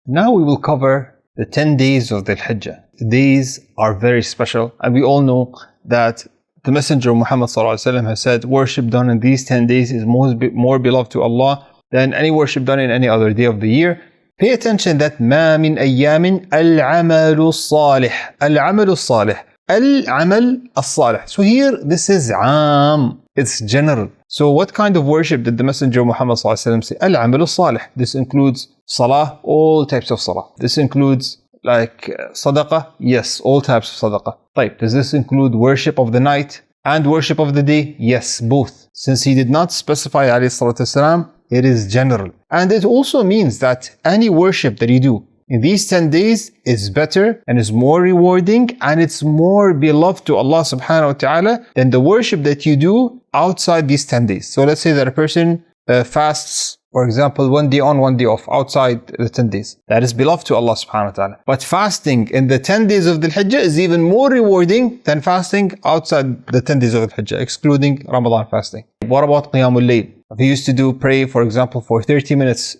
Now we will cover the 10 days of Dhul Hijjah. The days are very special, and we all know that the Messenger Muhammad ﷺ has said worship done in these 10 days is more beloved to Allah than any worship done in any other day of the year. Pay attention that ما من أيام العمل الصالح. العمل الصالح. العمل الصالح. So here this is عام. It's general. So what kind of worship did the Messenger Muhammad ﷺ say? العمل الصالح. This includes Salah, all types of Salah. This includes like sadaqah, yes, all types of sadaqah. طيب, does this include worship of the night and worship of the day? Yes, both. Since he did not specify alayhi salatu wasalam, it is general. And it also means that any worship that you do in these 10 days is better and is more rewarding and it's more beloved to Allah subhanahu wa ta'ala than the worship that you do outside these 10 days. So let's say that a person fasts, for example, 1 day on, 1 day off, outside the 10 days. That is beloved to Allah subhanahu wa ta'ala. But fasting in the 10 days of Dhul Hijjah is even more rewarding than fasting outside the 10 days of Dhul Hijjah, excluding Ramadan fasting. What about Qiyamul Layl? If you used to pray, for example, for 30 minutes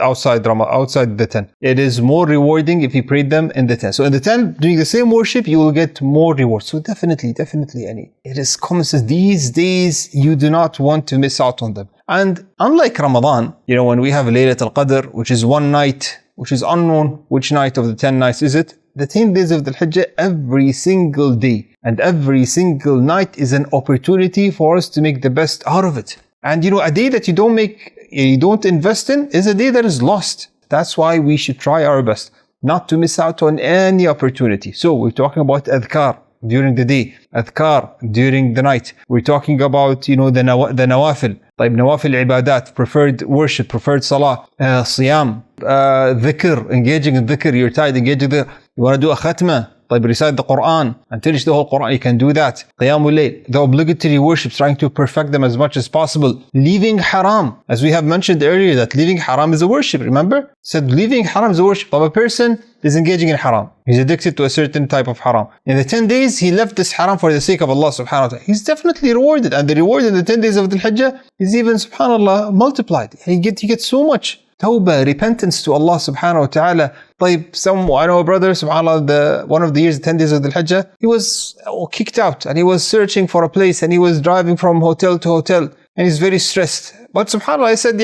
outside the 10. It is more rewarding if you prayed them in the 10. So in the 10, doing the same worship, you will get more reward. So definitely, it is common sense. These days, you do not want to miss out on them. And unlike Ramadan, when we have Laylatul Qadr, which is one night, which is unknown which night of the 10 nights is it, the 10 days of Dhul Hijjah, every single day and every single night is an opportunity for us to make the best out of it. And a day that you don't invest in is a day that is lost. That's why we should try our best not to miss out on any opportunity. So we're talking about adhkar during the day, adhkar during the night. We're talking about, the nawafil, like nawafil ibadat, preferred worship, preferred salah, siyam, dhikr, engaging in dhikr. You're tired, engage in dhikr. You want to do a khatma, like recite the Quran and finish the whole Quran, you can do that. Qiyamul Layl, the obligatory worships, trying to perfect them as much as possible. Leaving haram, as we have mentioned earlier, that leaving haram is a worship, remember? Said leaving haram is a worship. Of a person is engaging in haram. He's addicted to a certain type of haram. In the 10 days, he left this haram for the sake of Allah subhanahu wa ta'ala. He's definitely rewarded. And the reward in the 10 days of Dhul Hijjah is even, subhanAllah, multiplied. He gets so much. Tawbah, repentance to Allah subhanahu wa ta'ala. I know a brother, subhanAllah, one of the years, 10 days of Dhul Hijjah, he was kicked out and he was searching for a place and he was driving from hotel to hotel and he's very stressed. But subhanAllah, I said,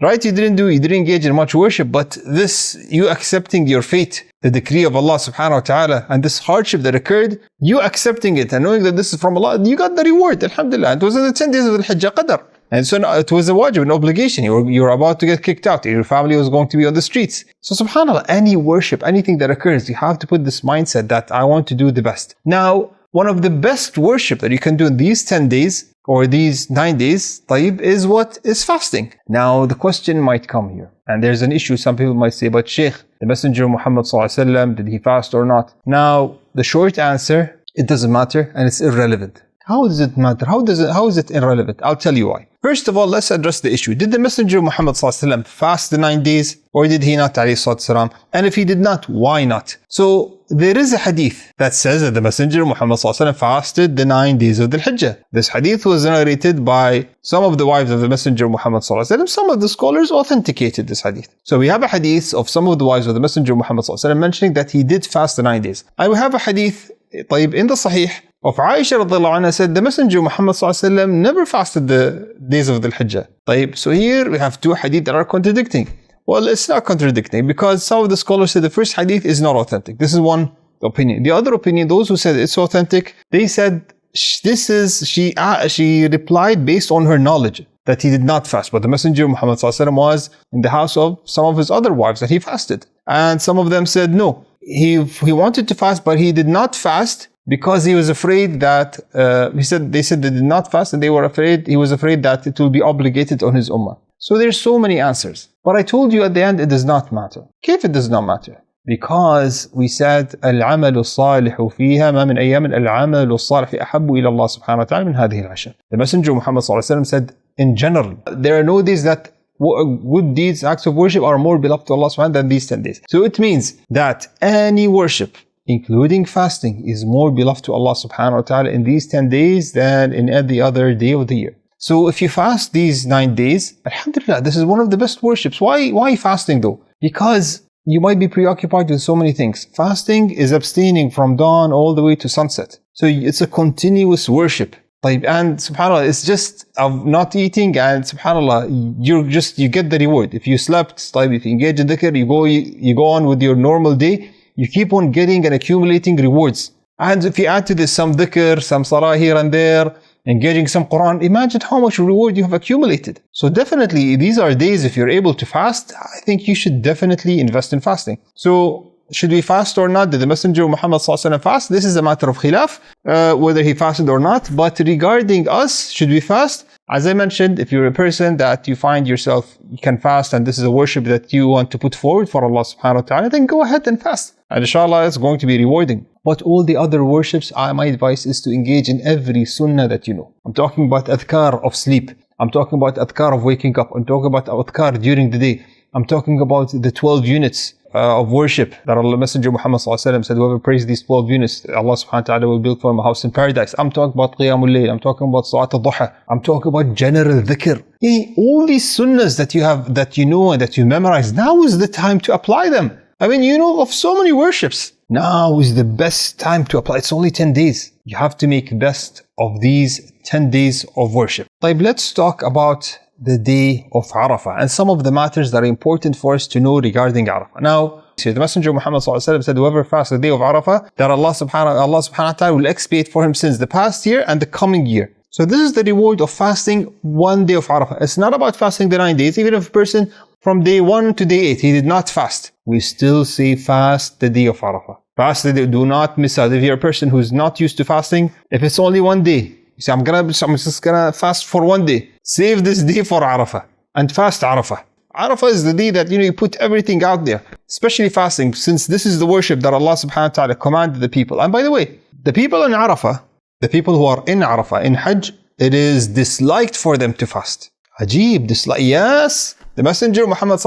right, you didn't engage in much worship, but this, you accepting your fate, the decree of Allah subhanahu wa ta'ala, and this hardship that occurred, you accepting it and knowing that this is from Allah, you got the reward, alhamdulillah. And it was in the 10 days of Dhul Hijjah Qadr. And so it was a wajib, an obligation. You were about to get kicked out. Your family was going to be on the streets. So subhanAllah, any worship, anything that occurs, you have to put this mindset that I want to do the best. Now, one of the best worship that you can do in these 10 days or these 9 days, is what? Is fasting. Now, the question might come here. And there's an issue. Some people might say, but Shaykh, the Messenger Muhammad ﷺ, did he fast or not? Now, the short answer, it doesn't matter and it's irrelevant. How does it matter? How is it irrelevant? I'll tell you why. First of all, let's address the issue. Did the Messenger Muhammad ﷺ fast the 9 days or did he not, alayhi salatu wasalam? And if he did not, why not? So there is a hadith that says that the Messenger Muhammad ﷺ fasted the 9 days of Dhul Hijjah. This hadith was narrated by some of the wives of the Messenger Muhammad ﷺ. Some of the scholars authenticated this hadith. So we have a hadith of some of the wives of the Messenger Muhammad ﷺ mentioning that he did fast the 9 days. I will have a hadith in the Sahih of Aisha radiallahu anha said the Messenger Muhammad ﷺ never fasted the days of Dhul Hijjah. So here we have two hadith that are contradicting. Well, it's not contradicting because some of the scholars said the first hadith is not authentic. This is one opinion. The other opinion, those who said it's authentic, they said she replied based on her knowledge that he did not fast. But the Messenger Muhammad ﷺ was in the house of some of his other wives that he fasted. And some of them said no. He wanted to fast, but he did not fast because he was afraid that, they said they did not fast and he was afraid that it will be obligated on his ummah. So there's so many answers. But I told you at the end, it does not matter. If it does not matter? Because we said, العمل الصالح فيها ما من أيام العمل الصالح أحب إلى الله سبحانه وتعالى من هذه العشر. The Messenger Muhammad ﷺ said, in general, there are no days that good deeds, acts of worship are more beloved to Allah subhanahu wa ta'ala than these 10 days. So it means that any worship, including fasting, is more beloved to Allah subhanahu wa ta'ala in these 10 days than in any other day of the year. So if you fast these 9 days, alhamdulillah, this is one of the best worships. Why fasting though? Because you might be preoccupied with so many things. Fasting is abstaining from dawn all the way to sunset. So it's a continuous worship. And subhanAllah, it's just of not eating, and subhanAllah, you get the reward. If you slept, if you engage in dhikr, you go on with your normal day, you keep on getting and accumulating rewards. And if you add to this some dhikr, some salah here and there, engaging some Quran, imagine how much reward you have accumulated. So definitely, these are days, if you're able to fast, I think you should definitely invest in fasting. So, should we fast or not? Did the Messenger Muhammad fast? This is a matter of khilaf, whether he fasted or not. But regarding us, should we fast? As I mentioned, if you're a person that you find yourself, you can fast, and this is a worship that you want to put forward for Allah subhanahu wa ta'ala, then go ahead and fast. And inshallah, it's going to be rewarding. But all the other worships, my advice is to engage in every sunnah that you know. I'm talking about adhkar of sleep. I'm talking about adhkar of waking up. I'm talking about adhkar during the day. I'm talking about the 12 units of worship that Allah Messenger Muhammad said, whoever prays these 12 units, Allah subhanahu wa ta'ala will build for him a house in paradise. I'm talking about Qiyamul Layl. I'm talking about Salat al-Duha. I'm talking about general dhikr. All these sunnahs that you have, that you know and that you memorize, now is the time to apply them. I mean, you know of so many worships. Now is the best time to apply. It's only 10 days. You have to make best of these 10 days of worship. Let's talk about the day of Arafah and some of the matters that are important for us to know regarding Arafah. Now, the Messenger Muhammad said, whoever fasts the day of Arafah, that Allah subhanahu wa ta'ala will expiate for him sins the past year and the coming year. So this is the reward of fasting one day of Arafah. It's not about fasting the 9 days. Even if a person from day 1 to day 8, he did not fast, we still say fast the day of Arafah. Fast the day, do not miss out. If you're a person who's not used to fasting, if it's only 1 day, you say, I'm just gonna fast for 1 day. Save this day for Arafah and fast Arafah. Arafah is the day that you put everything out there, especially fasting, since this is the worship that Allah subhanahu wa ta'ala commanded the people. And by the way, the people in Arafah, the people who are in Arafah, in Hajj, it is disliked for them to fast. Ajib, dislike. Yes, the Messenger Muhammad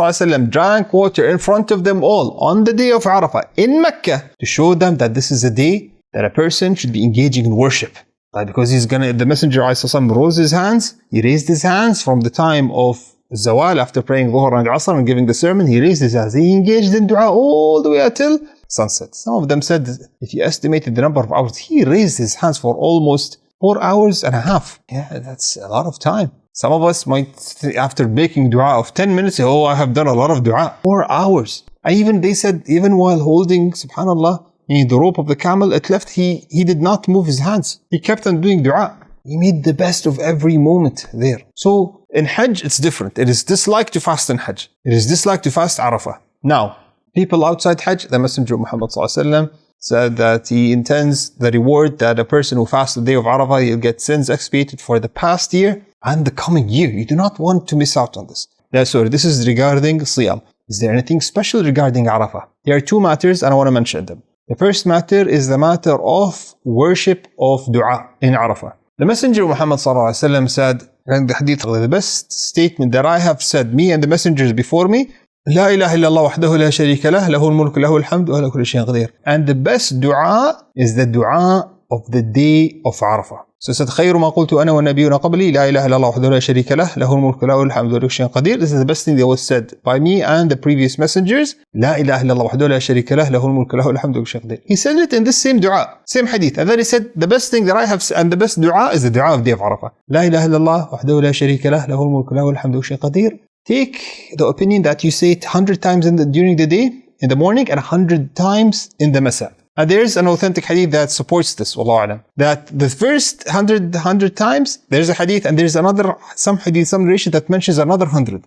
drank water in front of them all on the day of Arafah in Mecca to show them that this is a day that a person should be engaging in worship. Because the Messenger rose his hands, he raised his hands from the time of Zawal after praying Dhuhr and Asr and giving the sermon, he raised his hands. He engaged in dua all the way until sunset. Some of them said, if you estimated the number of hours, he raised his hands for almost 4 hours and a half. Yeah, that's a lot of time. Some of us might, after making dua of 10 minutes, say, I have done a lot of dua. 4 hours. They said, even while holding, subhanAllah, the rope of the camel, it left, he did not move his hands. He kept on doing dua. He made the best of every moment there. So in Hajj, it's different. It is disliked to fast in Hajj. It is disliked to fast Arafah. Now, people outside Hajj, the Messenger Muhammad said that he intends the reward that a person who fasts the day of Arafah, he'll get sins expiated for the past year and the coming year. You do not want to miss out on this. This is regarding Siyam. Is there anything special regarding Arafah? There are 2 matters and I want to mention them. The first matter is the matter of worship of dua in Arafah. The Messenger Muhammad said, in the Hadith, the best statement that I have said, me and the messengers before me, La ilaha illallah wahdahu la sharika lah, lahul mulk lahul hamd wa ala kulli shay'in qadir. And the best dua is the dua of the day of Arafah. So it said, خير ما قلت أنا والنبيون قبلي لا إله إلا الله وحده لا شريك له له الملك له الحمد وله كل شيء قدير. This is the best thing that was said by me and the previous messengers. لا إله إلا الله وحده لا شريك له له الملك له الحمد وله كل شيء قدير. He said it in this same dua, same hadith. And then he said, the best thing that I have and the best dua is the dua of day of Arafah. لا إله إلا الله وحده لا شريك له له الملك له الحمد وله كل شيء قدير. Take the opinion that you say it 100 times during the day, in the morning, and 100 times in the masa. And there's an authentic hadith that supports this, wallahu alam, that the first 100 times, there's a hadith and there's some narration that mentions another 100,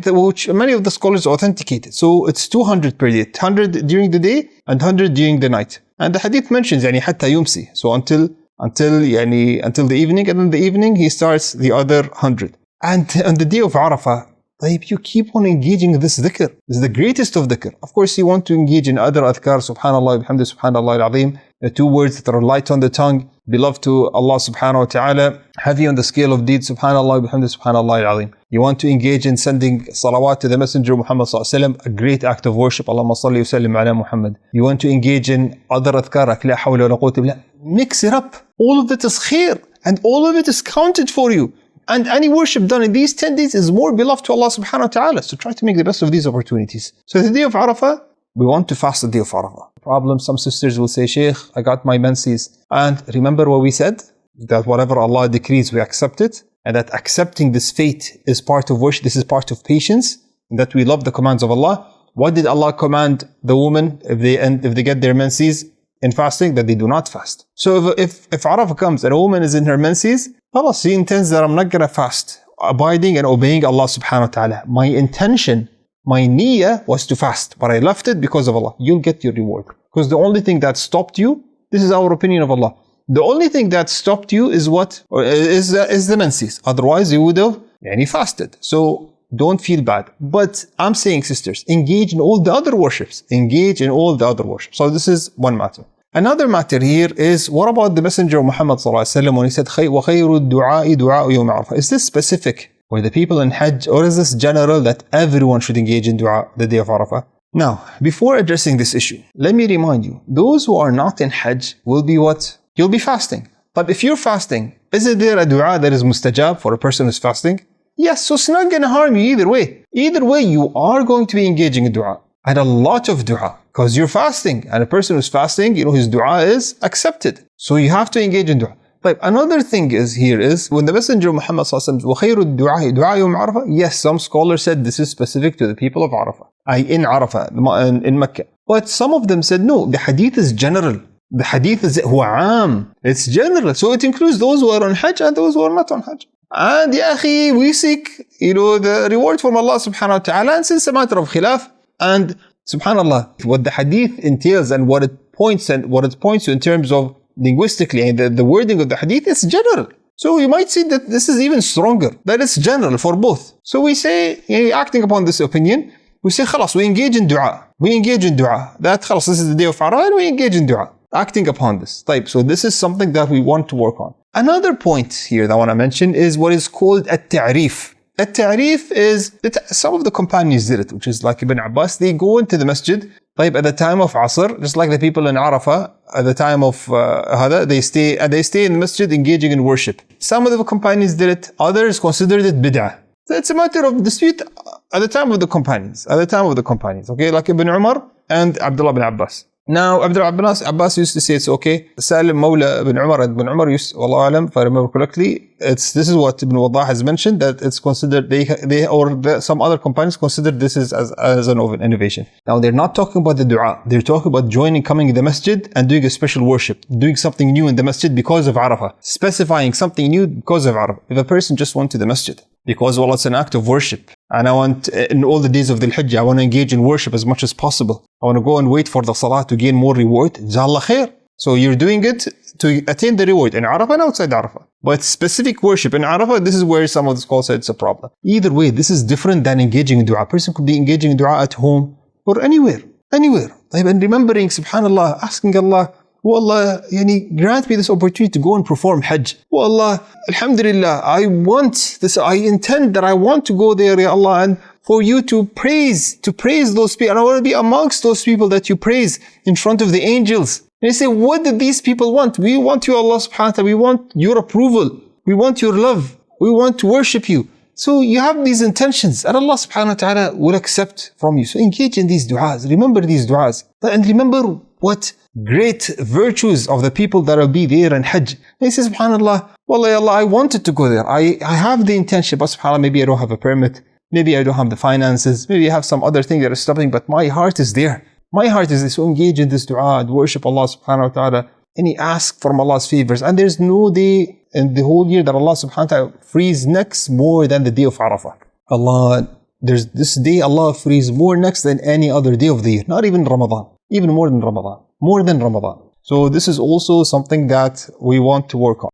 which many of the scholars authenticated. So it's 200 per day, 100 during the day and 100 during the night. And the hadith mentions, حتى يمسي, so until the evening, and in the evening he starts the other 100. And on the day of Arafah, you keep on engaging in this dhikr. This is the greatest of dhikr. Of course, you want to engage in other adhkar, subhanallah, bihamdi, subhanallah al-azim, the 2 words that are light on the tongue, beloved to Allah subhanahu wa ta'ala, heavy on the scale of deeds, subhanallah, bihamdi, subhanallah al-azim. You want to engage in sending salawat to the Messenger Muhammad sallallahu alaihi wasallam, a great act of worship. Allahumma salli wa sallim ala Muhammad. You want to engage in other adhkar, la hawla wa la quwwata illa billah. Mix it up. All of it is khair, and all of it is counted for you. And any worship done in these 10 days is more beloved to Allah subhanahu wa ta'ala. So try to make the best of these opportunities. So the day of Arafah, we want to fast the day of Arafah. Problem, some sisters will say, Shaykh, I got my menses. And remember what we said? That whatever Allah decrees, we accept it. And that accepting this fate is part of worship. This is part of patience. That we love the commands of Allah. What did Allah command the woman if they get their menses in fasting? That they do not fast. So if Arafah comes and a woman is in her menses, Allah, she intends that I'm not going to fast, abiding and obeying Allah subhanahu wa ta'ala. My intention, my niyyah was to fast, but I left it because of Allah. You'll get your reward. Because the only thing that stopped you, this is our opinion of Allah. The only thing that stopped you is what? Is the menses. Otherwise, you would have fasted. So don't feel bad. But I'm saying, sisters, engage in all the other worships. Engage in all the other worships. So this is one matter. Another matter here is, what about the Messenger of Muhammad when he said, وَخَيْرُ الدُّعَاءِ دُعَاءُ يَوْمِ عَرَفَةٍ? Is this specific for the people in Hajj, or is this general that everyone should engage in dua the day of Arafah? Now, before addressing this issue, let me remind you, those who are not in Hajj will be what? You'll be fasting. But if you're fasting, is there a dua that is mustajab for a person who's fasting? Yes, so it's not going to harm you either way. Either way, you are going to be engaging in dua. And a lot of dua. Because you're fasting. And a person who's fasting, his dua is accepted. So you have to engage in dua. But another thing is when the Messenger of Muhammad sallallahu alaihi wasallam, وَخَيْرُ الدُّعَاءِ دُعَاءُ يَوْمِ عَرَفَةٍ, yes, some scholars said this is specific to the people of Arafah. In Arafah, in Mecca. But some of them said no, the hadith is general. The hadith is huwa aam. It's general. So it includes those who are on Hajj and those who are not on Hajj. And ya akhi, we seek, the reward from Allah subhanahu wa ta'ala, and since it's a matter of khilaf, and subhanallah, what the hadith entails and what it points to in terms of linguistically, and the wording of the hadith is general. So you might see that this is even stronger, that it's general for both. So we say, acting upon this opinion, we say, khalas, we engage in dua. We engage in dua. That khalas, this is the day of Arafah, and we engage in dua. Acting upon this type. So this is something that we want to work on. Another point here that I want to mention is what is called at-ta'rif. At-ta'rif is, some of the companions did it, which is like Ibn Abbas. They go into the masjid, at the time of Asr, just like the people in Arafah, at the time of they stay in the masjid engaging in worship. Some of the companions did it, others considered it bid'ah. So it's a matter of dispute at the time of the companions. Okay, like Ibn Umar and Abdullah bin Abbas. Now, Abdullah bin Abbas used to say it's okay. Salim Mawla bin Umar, and Ibn Umar used, Wallahu alam, if I remember correctly, this is what Ibn Wadah has mentioned, that it's considered, some other companions considered this as an innovation. Now, they're not talking about the dua. They're talking about coming in the masjid and doing a special worship, doing something new in the masjid because of Arafah, specifying something new because of Arafah. If a person just went to the masjid, because it's an act of worship, and I want, in all the days of Dhul Hijjah, I want to engage in worship as much as possible. I want to go and wait for the Salah to gain more reward. Jazakallah khair. So you're doing it to attain the reward in Arafah and outside Arafah. But specific worship in Arafah, this is where some of the scholars said it's a problem. Either way, this is different than engaging in dua. A person could be engaging in dua at home or anywhere. And remembering, subhanallah, asking Allah, oh Allah, grant me this opportunity to go and perform Hajj. Oh Allah, alhamdulillah, I intend that I want to go there, Ya Allah, and for you to praise those people. And I want to be amongst those people that you praise in front of the angels. And you say, what did these people want? We want you, Allah subhanahu wa ta'ala. We want your approval. We want your love. We want to worship you. So you have these intentions, and Allah subhanahu wa ta'ala will accept from you. So engage in these du'as. Remember these du'as. And remember what great virtues of the people that will be there in Hajj. And he says, subhanallah, wallah, Allah, I wanted to go there. I have the intention, but subhanallah, maybe I don't have a permit. Maybe I don't have the finances. Maybe I have some other thing that is stopping, but my heart is there. My heart is there. So engage in this dua and worship Allah subhanahu wa ta'ala. And he asks from Allah's favors. And there's no day in the whole year that Allah subhanahu wa ta'ala frees necks more than the day of Arafah. There's this day Allah frees more necks than any other day of the year. Not even Ramadan. Even more than Ramadan. So this is also something that we want to work on.